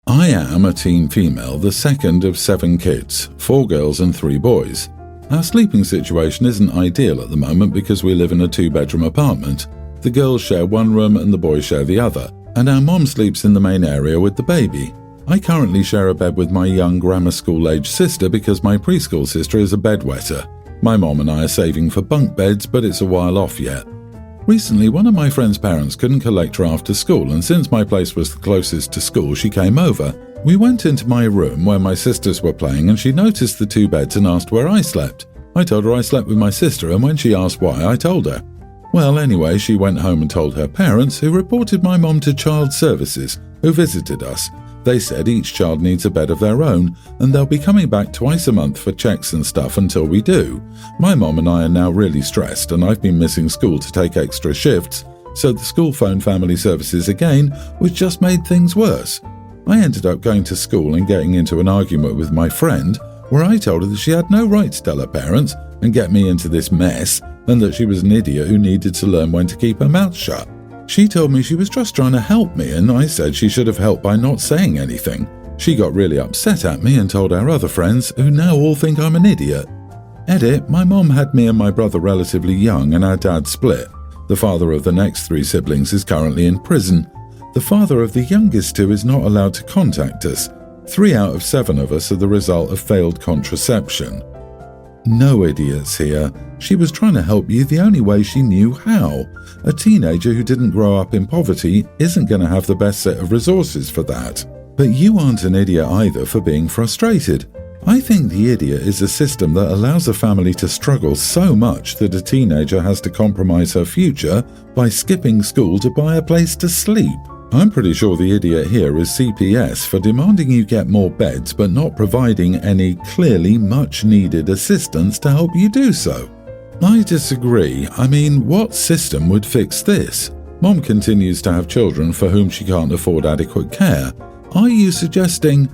I am a teen female, the second of 7 kids, 4 girls and 3 boys. Our sleeping situation isn't ideal at the moment because we live in a 2-bedroom apartment. The girls share one room and the boys share the other, and our mom sleeps in the main area with the baby. I currently share a bed with my young grammar school-aged sister because my preschool sister is a bedwetter. My mom and I are saving for bunk beds, but it's a while off yet. Recently, one of my friend's parents couldn't collect her after school, and since my place was the closest to school, she came over. We went into my room where my sisters were playing, and she noticed the 2 beds and asked where I slept. I told her I slept with my sister, and when she asked why, I told her. Well, anyway, she went home and told her parents, who reported my mom to Child Services, who visited us. They said each child needs a bed of their own, and they'll be coming back twice a month for checks and stuff until we do. My mom and I are now really stressed, and I've been missing school to take extra shifts, so the school phoned Family Services again, which just made things worse. I ended up going to school and getting into an argument with my friend, where I told her that she had no right to tell her parents and get me into this mess, and that she was an idiot who needed to learn when to keep her mouth shut. She told me she was just trying to help me, and I said she should have helped by not saying anything. She got really upset at me and told our other friends, who now all think I'm an idiot. Edit, my mom had me and my brother relatively young and our dad split. The father of the next 3 siblings is currently in prison. The father of the youngest 2 is not allowed to contact us. 3 out of 7 of us are the result of failed contraception. No idiots here. She was trying to help you the only way she knew how. A teenager who didn't grow up in poverty isn't going to have the best set of resources for that. But you aren't an idiot either for being frustrated. I think the idiot is a system that allows a family to struggle so much that a teenager has to compromise her future by skipping school to buy a place to sleep. I'm pretty sure the idiot here is CPS for demanding you get more beds but not providing any clearly much needed assistance to help you do so. I disagree. I mean, what system would fix this? Mom continues to have children for whom she can't afford adequate care. Are you suggesting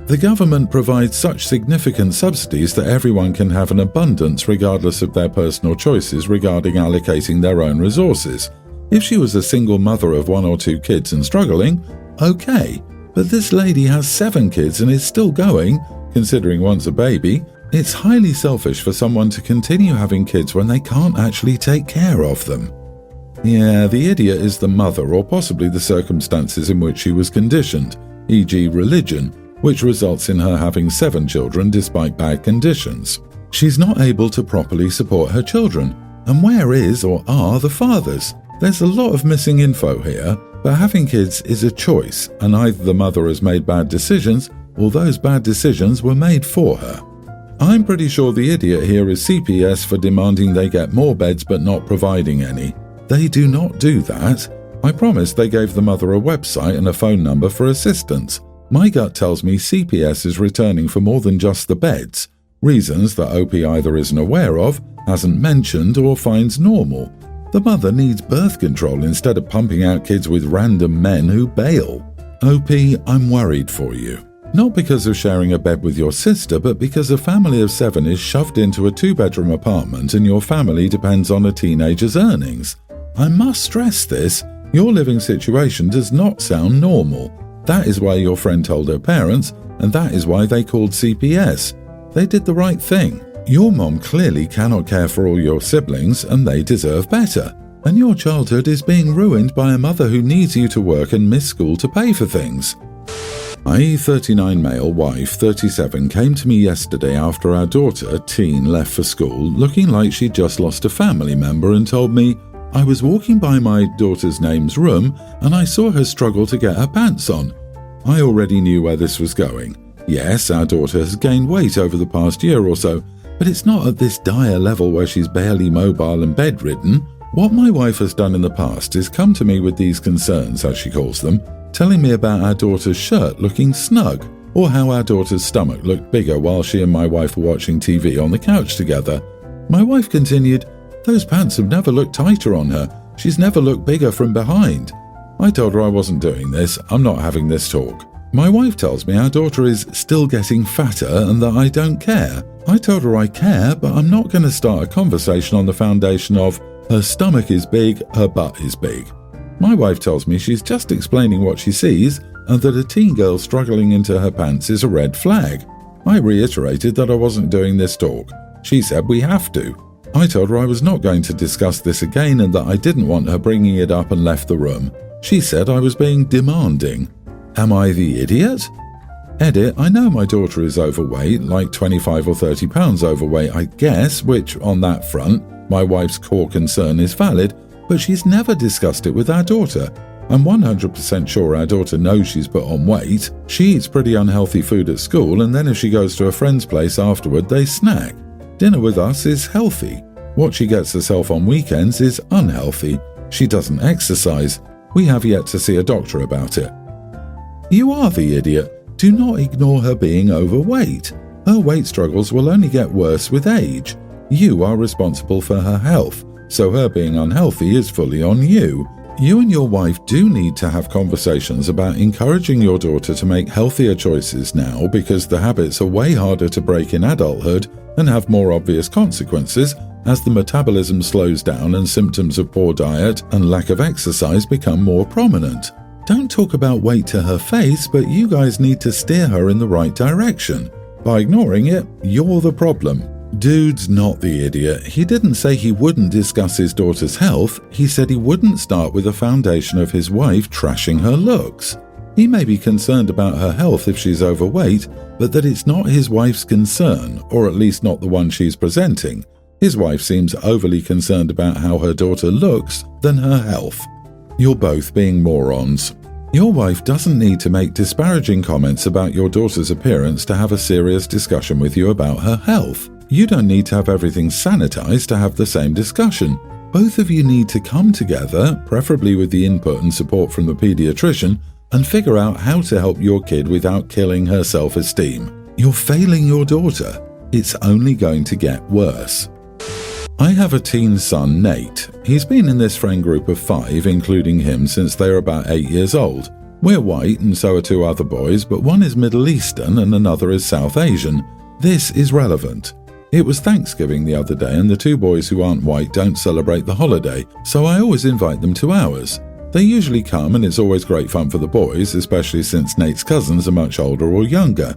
the government provides such significant subsidies that everyone can have an abundance regardless of their personal choices regarding allocating their own resources? If she was a single mother of 1 or 2 kids and struggling, okay, but this lady has 7 kids and is still going, considering one's a baby. It's highly selfish for someone to continue having kids when they can't actually take care of them. Yeah, the idiot is the mother or possibly the circumstances in which she was conditioned, e.g. religion, which results in her having 7 children despite bad conditions. She's not able to properly support her children. And where is or are the fathers? There's a lot of missing info here, but having kids is a choice, and either the mother has made bad decisions or those bad decisions were made for her. I'm pretty sure the idiot here is CPS for demanding they get more beds but not providing any. They do not do that. I promise they gave the mother a website and a phone number for assistance. My gut tells me CPS is returning for more than just the beds, reasons that OP either isn't aware of, hasn't mentioned, or finds normal. The mother needs birth control instead of pumping out kids with random men who bail. OP, I'm worried for you. Not because of sharing a bed with your sister, but because a family of 7 is shoved into a 2-bedroom apartment and your family depends on a teenager's earnings. I must stress this, your living situation does not sound normal. That is why your friend told her parents, and that is why they called CPS. They did the right thing. Your mom clearly cannot care for all your siblings, and they deserve better. And your childhood is being ruined by a mother who needs you to work and miss school to pay for things. My 39 male wife, 37, came to me yesterday after our daughter, teen, left for school, looking like she'd just lost a family member, and told me, I was walking by my daughter's name's room and I saw her struggle to get her pants on. I already knew where this was going. Yes, our daughter has gained weight over the past year or so, but it's not at this dire level where she's barely mobile and bedridden. What my wife has done in the past is come to me with these concerns, as she calls them, telling me about our daughter's shirt looking snug, or how our daughter's stomach looked bigger while she and my wife were watching TV on the couch together. My wife continued, those pants have never looked tighter on her. She's never looked bigger from behind. I told her I wasn't doing this. I'm not having this talk. My wife tells me our daughter is still getting fatter and that I don't care. I told her I care, but I'm not going to start a conversation on the foundation of her stomach is big, her butt is big. My wife tells me she's just explaining what she sees and that a teen girl struggling into her pants is a red flag. I reiterated that I wasn't doing this talk. She said we have to. I told her I was not going to discuss this again and that I didn't want her bringing it up and left the room. She said I was being demanding. Am I the idiot? Edit, I know my daughter is overweight, like 25 or 30 pounds overweight, I guess, which, on that front, my wife's core concern is valid, but she's never discussed it with our daughter. I'm 100% sure our daughter knows she's put on weight. She eats pretty unhealthy food at school, and then if she goes to a friend's place afterward, they snack. Dinner with us is healthy. What she gets herself on weekends is unhealthy. She doesn't exercise. We have yet to see a doctor about it. You are the idiot. Do not ignore her being overweight. Her weight struggles will only get worse with age. You are responsible for her health, so her being unhealthy is fully on you. You and your wife do need to have conversations about encouraging your daughter to make healthier choices now, because the habits are way harder to break in adulthood and have more obvious consequences as the metabolism slows down and symptoms of poor diet and lack of exercise become more prominent. Don't talk about weight to her face, but you guys need to steer her in the right direction. By ignoring it, you're the problem. Dude's not the idiot. He didn't say he wouldn't discuss his daughter's health. He said he wouldn't start with the foundation of his wife trashing her looks. He may be concerned about her health if she's overweight, but that it's not his wife's concern, or at least not the one she's presenting. His wife seems overly concerned about how her daughter looks than her health. You're both being morons. Your wife doesn't need to make disparaging comments about your daughter's appearance to have a serious discussion with you about her health. You don't need to have everything sanitized to have the same discussion. Both of you need to come together, preferably with the input and support from the pediatrician, and figure out how to help your kid without killing her self-esteem. You're failing your daughter. It's only going to get worse. I have a teen son, Nate. He's been in this friend group of 5, including him, since they were about 8 years old. We're white and so are 2 other boys, but one is Middle Eastern and another is South Asian. This is relevant. It was Thanksgiving the other day and the 2 boys who aren't white don't celebrate the holiday, so I always invite them to ours. They usually come and it's always great fun for the boys, especially since Nate's cousins are much older or younger.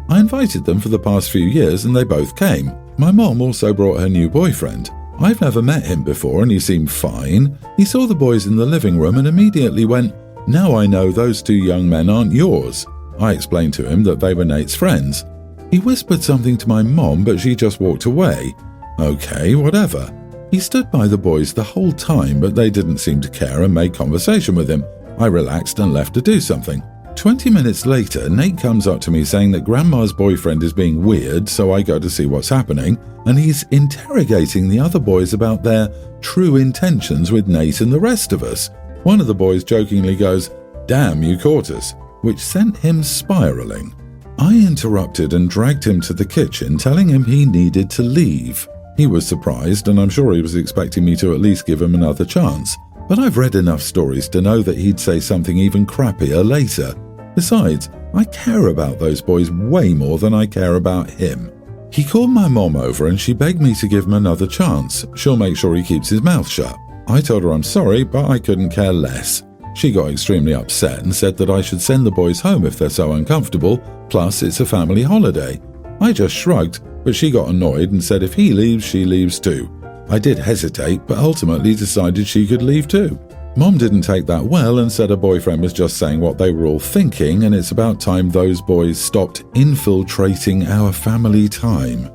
I invited them for the past few years and they both came. My mom also brought her new boyfriend. I've never met him before and he seemed fine. He saw the boys in the living room and immediately went, "Now I know those 2 young men aren't yours." I explained to him that they were Nate's friends. He whispered something to my mom, but she just walked away. Okay, whatever. He stood by the boys the whole time, but they didn't seem to care and made conversation with him. I relaxed and left to do something. 20 minutes later, Nate comes up to me saying that Grandma's boyfriend is being weird, so I go to see what's happening, and he's interrogating the other boys about their true intentions with Nate and the rest of us. One of the boys jokingly goes, "Damn, you caught us," which sent him spiraling. I interrupted and dragged him to the kitchen, telling him he needed to leave. He was surprised, and I'm sure he was expecting me to at least give him another chance. But I've read enough stories to know that he'd say something even crappier later. Besides, I care about those boys way more than I care about him. He called my mom over and she begged me to give him another chance. She'll make sure he keeps his mouth shut. I told her I'm sorry, but I couldn't care less. She got extremely upset and said that I should send the boys home if they're so uncomfortable, plus it's a family holiday. I just shrugged, but she got annoyed and said if he leaves, she leaves too. I did hesitate, but ultimately decided she could leave too. Mom didn't take that well and said her boyfriend was just saying what they were all thinking, and it's about time those boys stopped infiltrating our family time.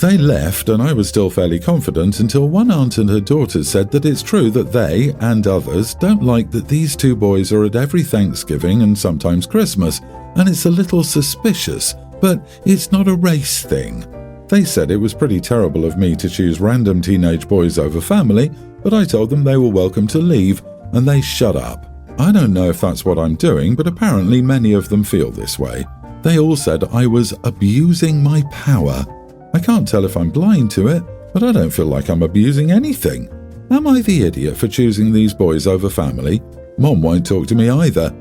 They left and I was still fairly confident until one aunt and her daughter said that it's true that they, and others, don't like that these 2 boys are at every Thanksgiving and sometimes Christmas, and it's a little suspicious, but it's not a race thing. They said it was pretty terrible of me to choose random teenage boys over family, but I told them they were welcome to leave, and they shut up. I don't know if that's what I'm doing, but apparently many of them feel this way. They all said I was abusing my power. I can't tell if I'm blind to it, but I don't feel like I'm abusing anything. Am I the idiot for choosing these boys over family? Mom won't talk to me either.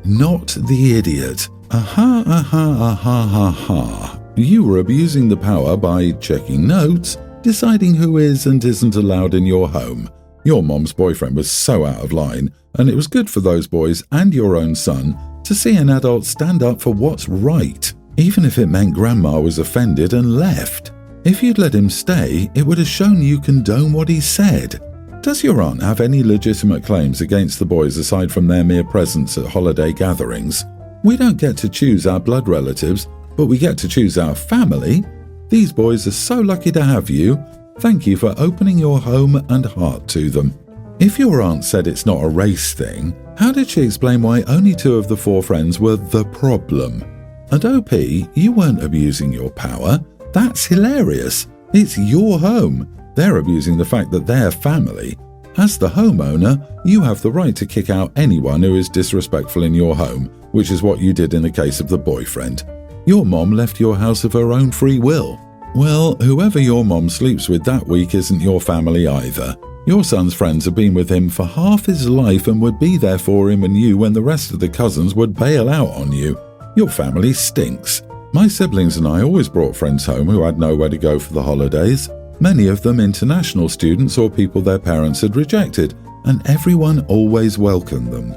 Not the idiot. Aha, aha, aha, ha, ha. You were abusing the power by checking notes, deciding who is and isn't allowed in your home. Your mom's boyfriend was so out of line, and it was good for those boys and your own son to see an adult stand up for what's right, even if it meant Grandma was offended and left. If you'd let him stay, it would have shown you condone what he said. Does your aunt have any legitimate claims against the boys aside from their mere presence at holiday gatherings? We don't get to choose our blood relatives, but we get to choose our family. These boys are so lucky to have you. Thank you for opening your home and heart to them. If your aunt said it's not a race thing, how did she explain why only 2 of the 4 friends were the problem? And OP, you weren't abusing your power. That's hilarious. It's your home. They're abusing the fact that they're family. As the homeowner, you have the right to kick out anyone who is disrespectful in your home, which is what you did in the case of the boyfriend. Your mom left your house of her own free will. Well, whoever your mom sleeps with that week isn't your family either. Your son's friends have been with him for half his life and would be there for him and you when the rest of the cousins would bail out on you. Your family stinks. My siblings and I always brought friends home who had nowhere to go for the holidays. Many of them international students or people their parents had rejected, and everyone always welcomed them.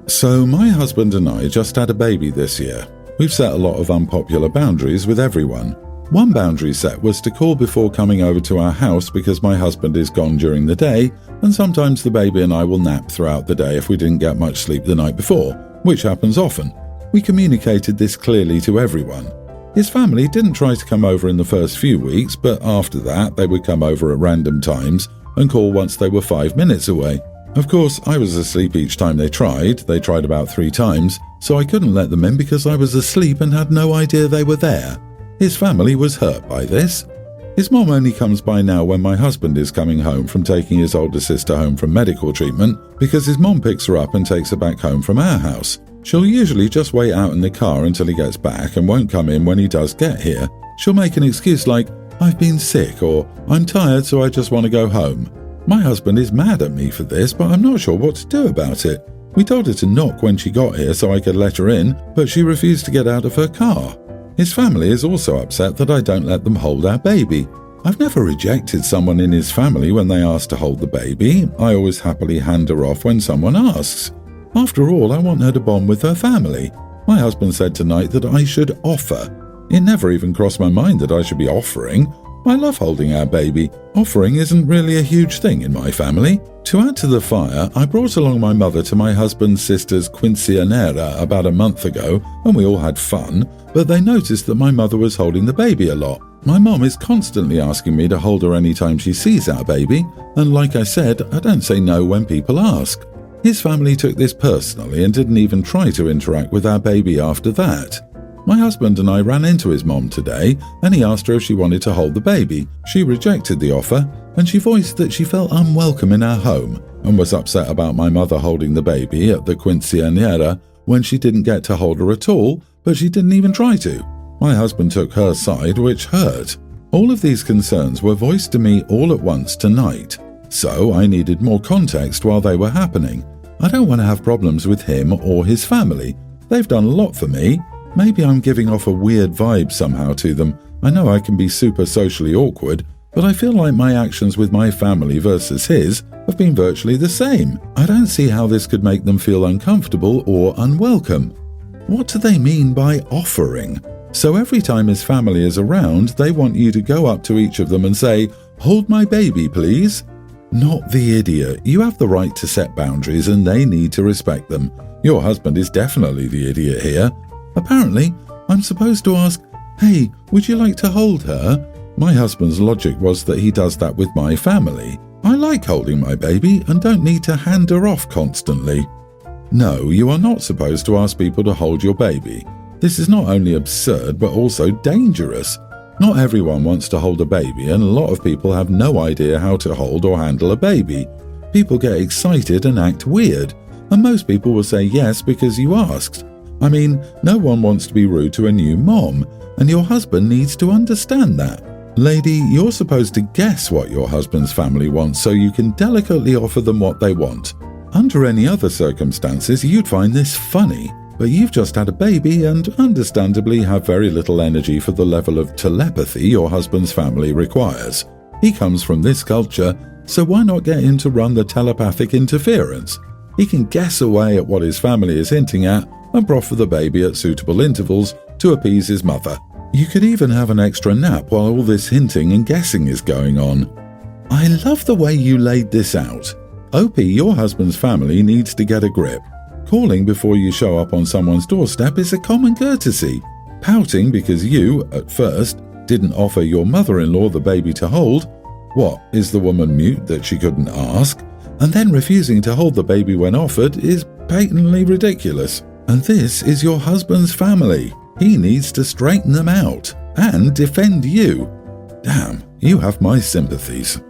So my husband and I just had a baby this year. We've set a lot of unpopular boundaries with everyone. One boundary set was to call before coming over to our house because my husband is gone during the day, and sometimes the baby and I will nap throughout the day if we didn't get much sleep the night before, which happens often. We communicated this clearly to everyone. His family didn't try to come over in the first few weeks, but after that they would come over at random times and call once they were 5 minutes away. Of course, I was asleep each time they tried. They tried about 3 times, so I couldn't let them in because I was asleep and had no idea they were there. His family was hurt by this. His mom only comes by now when my husband is coming home from taking his older sister home from medical treatment because his mom picks her up and takes her back home from our house. She'll usually just wait out in the car until he gets back and won't come in when he does get here. She'll make an excuse like, "I've been sick," or "I'm tired so I just want to go home." My husband is mad at me for this, but I'm not sure what to do about it. We told her to knock when she got here so I could let her in, but she refused to get out of her car. His family is also upset that I don't let them hold our baby. I've never rejected someone in his family when they ask to hold the baby. I always happily hand her off when someone asks. After all, I want her to bond with her family. My husband said tonight that I should offer. It never even crossed my mind that I should be offering. I love holding our baby. Offering isn't really a huge thing in my family. To add to the fire, I brought along my mother to my husband's sister's quinceañera about a month ago, and we all had fun, but they noticed that my mother was holding the baby a lot. My mom is constantly asking me to hold her anytime she sees our baby, and like I said, I don't say no when people ask. His family took this personally and didn't even try to interact with our baby after that. My husband and I ran into his mom today, and he asked her if she wanted to hold the baby. She rejected the offer, and she voiced that she felt unwelcome in our home and was upset about my mother holding the baby at the quinceañera when she didn't get to hold her at all, but she didn't even try to. My husband took her side, which hurt. All of these concerns were voiced to me all at once tonight, so I needed more context while they were happening. I don't want to have problems with him or his family. They've done a lot for me. Maybe I'm giving off a weird vibe somehow to them. I know I can be super socially awkward, but I feel like my actions with my family versus his have been virtually the same. I don't see how this could make them feel uncomfortable or unwelcome. What do they mean by offering? So every time his family is around, they want you to go up to each of them and say, "Hold my baby, please." Not the idiot. You have the right to set boundaries and they need to respect them. Your husband is definitely the idiot here. Apparently, I'm supposed to ask, "Hey, would you like to hold her?" My husband's logic was that he does that with my family. I like holding my baby and don't need to hand her off constantly. No, you are not supposed to ask people to hold your baby. This is not only absurd but also dangerous. Not everyone wants to hold a baby, and a lot of people have no idea how to hold or handle a baby. People get excited and act weird, and most people will say yes because you asked. I mean, no one wants to be rude to a new mom, and your husband needs to understand that. Lady, you're supposed to guess what your husband's family wants so you can delicately offer them what they want. Under any other circumstances, you'd find this funny. But you've just had a baby and understandably have very little energy for the level of telepathy your husband's family requires. He comes from this culture, so why not get him to run the telepathic interference? He can guess away at what his family is hinting at and proffer the baby at suitable intervals to appease his mother. You could even have an extra nap while all this hinting and guessing is going on. I love the way you laid this out. OP, your husband's family needs to get a grip. Calling before you show up on someone's doorstep is a common courtesy. Pouting because you, at first, didn't offer your mother-in-law the baby to hold. What, is the woman mute that she couldn't ask? And then refusing to hold the baby when offered is patently ridiculous. And this is your husband's family. He needs to straighten them out and defend you. Damn, you have my sympathies.